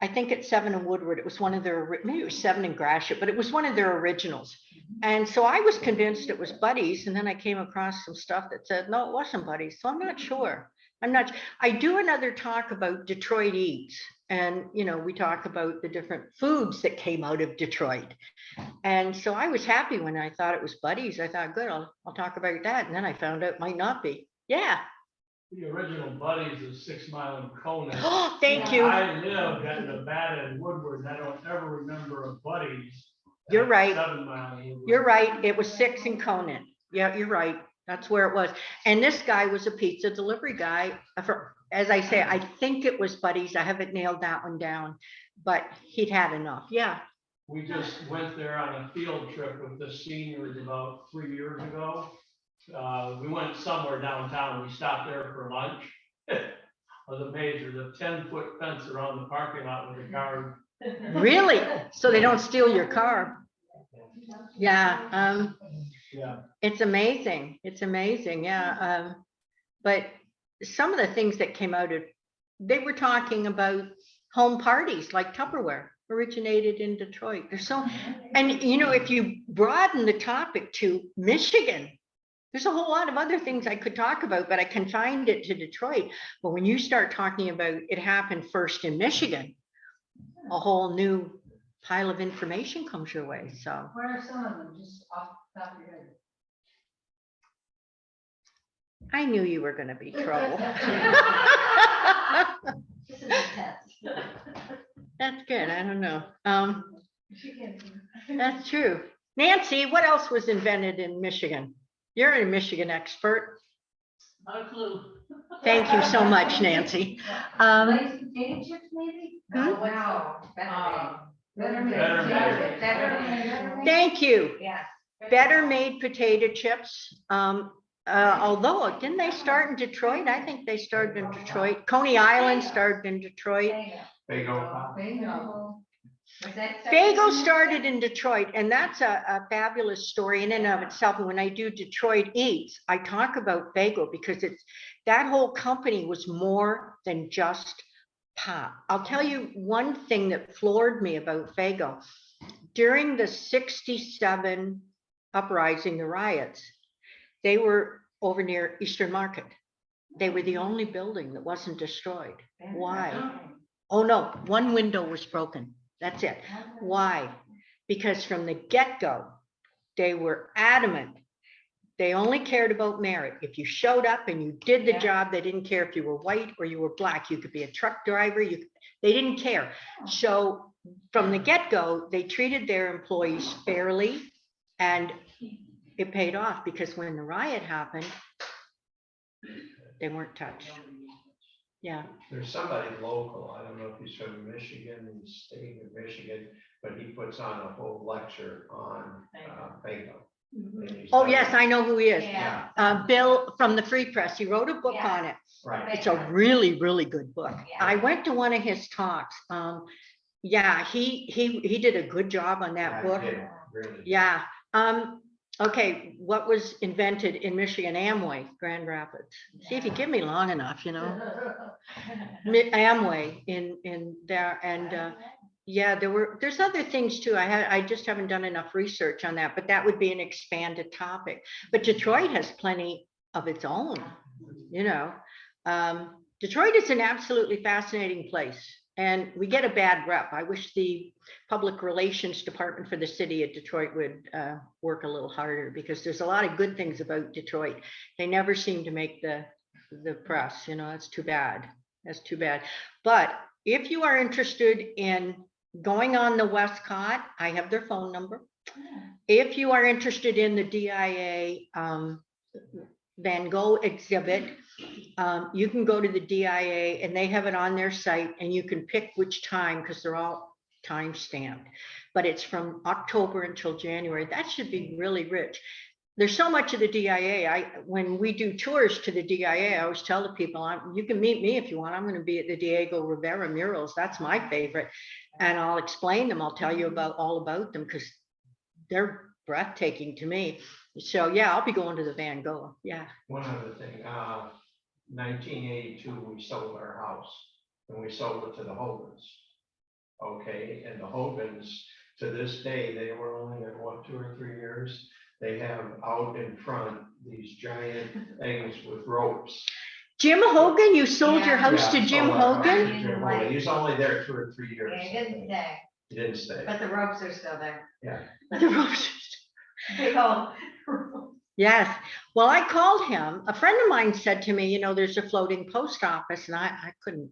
I think, at 7 and Woodward. It was one of their, maybe it was 7 and Gratiot, but it was one of their originals. And so I was convinced it was Buddy's, and then I came across some stuff that said, no, it wasn't Buddy's. So I'm not sure. I do another talk about Detroit Eats. And, you know, we talk about the different foods that came out of Detroit. And so I was happy when I thought it was Buddy's. I thought, good, I'll talk about that. And then I found out it might not be. Yeah. The original Buddy's is 6 Mile and Conant. Oh, thank you. I lived at Nevada and Woodward, and I don't ever remember a Buddy's. You're right. 7 Mile and Woodward. You're right. It was 6 in Conant. Yeah, you're right. That's where it was. And this guy was a pizza delivery guy. As I say, I think it was Buddy's. I haven't nailed that one down, but he'd had enough. Yeah. We just went there on a field trip with the seniors about 3 years ago. We went somewhere downtown. We stopped there for lunch. It was amazing. The 10-foot fence around the parking lot with a car. Really? So they don't steal your car. Yeah. Yeah. It's amazing. It's amazing. Yeah. But some of the things that came out of, they were talking about home parties like Tupperware originated in Detroit. There's so, and you know, if you broaden the topic to Michigan, there's a whole lot of other things I could talk about, but I confined it to Detroit. But when you start talking about it happened first in Michigan, a whole new pile of information comes your way. So What are some of them, just off the top of your head? I knew you were going to be trouble. This is a test. That's good. I don't know. Michigan. That's true. Nancy, what else was invented in Michigan? You're a Michigan expert. Not a clue. Thank you so much, Nancy. Rice potato chips, maybe? Hmm? Wow. Better made. Better made. Better made. Thank you. Yes. Better made potato chips. Although, didn't they start in Detroit? I think they started in Detroit. Coney Island started in Detroit. Bingo. Fago started in Detroit, and that's a fabulous story in and of itself. And when I do Detroit Eats, I talk about Fago because it's that whole company was more than just pop. I'll tell you one thing that floored me about Fago. During the '67 uprising, the riots, they were over near Eastern Market. They were the only building that wasn't destroyed. Why? Oh no, one window was broken. That's it. Why? Because from the get-go, they were adamant. They only cared about merit. If you showed up and you did the job, they didn't care if you were white or you were black. You could be a truck driver. They didn't care. So from the get-go, they treated their employees fairly, and it paid off because when the riot happened, they weren't touched. Yeah. There's somebody local, I don't know if he's from Michigan, the state of Michigan, but he puts on a whole lecture on Fago. Oh, yes, I know who he is. Yeah. Bill from the Free Press. He wrote a book Yeah. on it. Right. It's a really, really good book. Yeah. I went to one of his talks. Yeah, he did a good job on that book. Yeah, really. Yeah. Okay, what was invented in Michigan? Amway, Grand Rapids. See if you give me long enough, you know. Amway in there, and yeah, there's other things too. I just haven't done enough research on that, but that would be an expanded topic. But Detroit has plenty of its own, you know. Detroit is an absolutely fascinating place, and we get a bad rep. I wish the public relations department for the city of Detroit would work a little harder, because there's a lot of good things about Detroit. They never seem to make the press, you know. That's too bad. That's too bad. But if you are interested in going on the Westcott, I have their phone number. If you are interested in the DIA Van Gogh exhibit, you can go to the DIA and they have it on their site, and you can pick which time, because they're all time stamped, but it's from October until January. That should be really rich. There's so much of the DIA. When we do tours to the DIA, I always tell the people, you can meet me if you want. I'm going to be at the Diego Rivera murals. That's my favorite. And I'll explain them. I'll tell you all about them, because they're breathtaking to me. So yeah, I'll be going to the Van Gogh. Yeah. One other thing, 1982, we sold our house, and we sold it to the Hogans. Okay, and the Hogans, to this day, they were only at what, 2 or 3 years? They have out in front these giant things with ropes. Jim Hogan, you sold your Yeah. house to Jim sold our house Hogan? to Jim Hogan. He's only there 2 or 3 years. Yeah, he didn't stay, He didn't stay. but the ropes are still there. The ropes. Big old. Yes. Well, I called him. A friend of mine said to me, you know, there's a floating post office, and I couldn't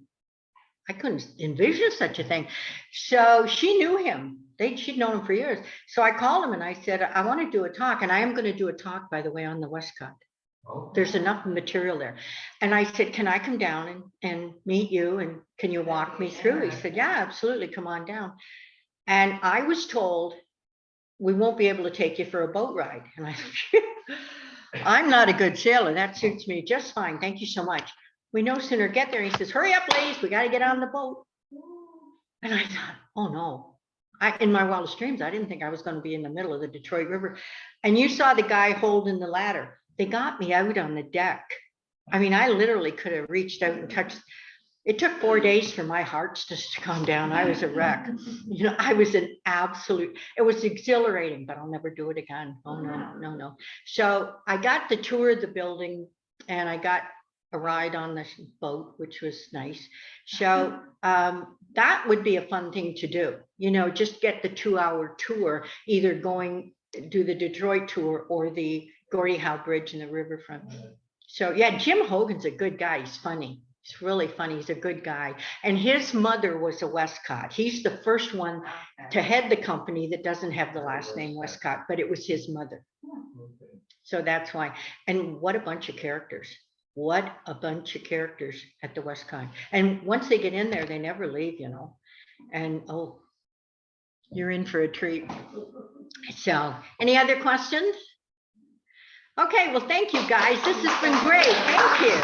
envision such a thing. So she knew him. She'd known him for years. So I called him and I said, I want to do a talk, and I am going to do a talk, by the way, on the Westcott. Oh. There's enough material there. And I said, can I come down and meet you, and can you walk me through? He said, yeah, absolutely. Come on down. And I was told, we won't be able to take you for a boat ride. And I said, I'm not a good sailor. That suits me just fine. Thank you so much. We no sooner get there. He says, hurry up, ladies. We got to get on the boat. And I thought, oh no. In my wildest dreams, I didn't think I was going to be in the middle of the Detroit River. And you saw the guy holding the ladder. They got me out on the deck. I mean, I literally could have reached out and touched. It took 4 days for my heart to calm down. I was a wreck. You know, I was an absolute, it was exhilarating, but I'll never do it again. Oh, no. So I got the tour of the building, and I got a ride on the boat, which was nice. So that would be a fun thing to do. You know, just get the 2-hour tour, either do the Detroit tour or the Gordie Howe Bridge in the riverfront. So yeah, Jim Hogan's a good guy. He's funny. He's really funny. He's a good guy. And his mother was a Westcott. He's the first one to head the company that doesn't have the last name Westcott, but it was his mother. So that's why. And what a bunch of characters. What a bunch of characters at the Westcott. And once they get in there, they never leave, you know. And oh, you're in for a treat. So any other questions? Okay, well, thank you guys. This has been great. Thank you.